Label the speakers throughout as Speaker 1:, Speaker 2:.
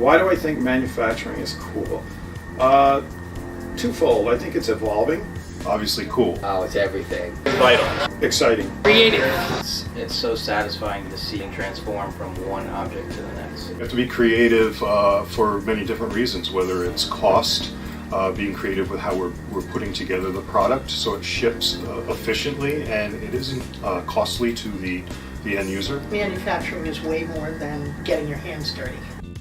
Speaker 1: Why do I think manufacturing is cool? Twofold. I think it's evolving. Obviously cool.
Speaker 2: Oh, it's everything.
Speaker 3: Vital.
Speaker 1: Exciting.
Speaker 3: Creative.
Speaker 4: It's so satisfying to see and transform from one object to the next.
Speaker 5: You have to be creative for many different reasons, whether it's cost, being creative with how we're putting together the product so it ships efficiently and it isn't costly to the end user.
Speaker 6: Manufacturing is way more than getting your hands dirty.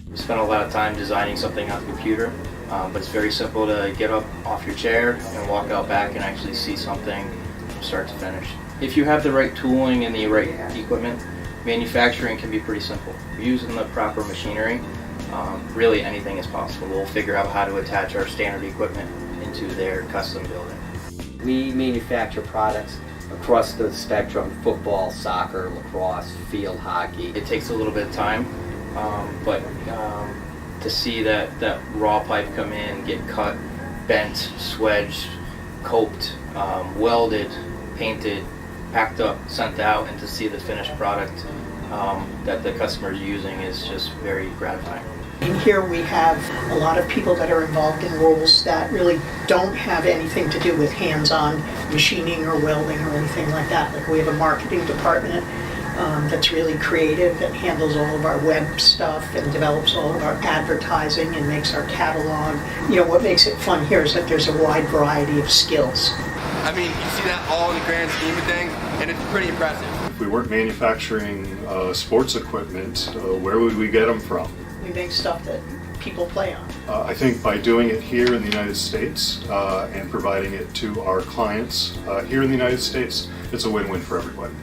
Speaker 4: We spend a lot of time designing something on the computer, but it's very simple to get up off your chair and walk out back and actually see something from start to finish. If you have the right tooling and the right equipment, manufacturing can be pretty simple. Using the proper machinery, really anything is possible. We'll figure out how to attach our standard equipment into their custom building.
Speaker 2: We manufacture products across the spectrum: football, soccer, lacrosse, field hockey.
Speaker 4: It takes a little bit of time, but to see that raw pipe come in, get cut, bent, swedged, coped, welded, painted, packed up, sent out, and to see the finished product that the customer is using is just very gratifying.
Speaker 6: And here we have a lot of people that are involved in roles that really don't have anything to do with hands-on machining or welding or anything like that. Like we have a marketing department that's really creative and handles all of our web stuff and develops all of our advertising and makes our catalog. You know, what makes it fun here is that there's a wide variety of skills.
Speaker 7: I mean, you see that all in the grand scheme of things, and it's pretty impressive.
Speaker 5: If we weren't manufacturing sports equipment, where would we get them from?
Speaker 6: We make stuff that people play on.
Speaker 5: I think by doing it here in the United States and providing it to our clients here in the United States, it's a win-win for everybody.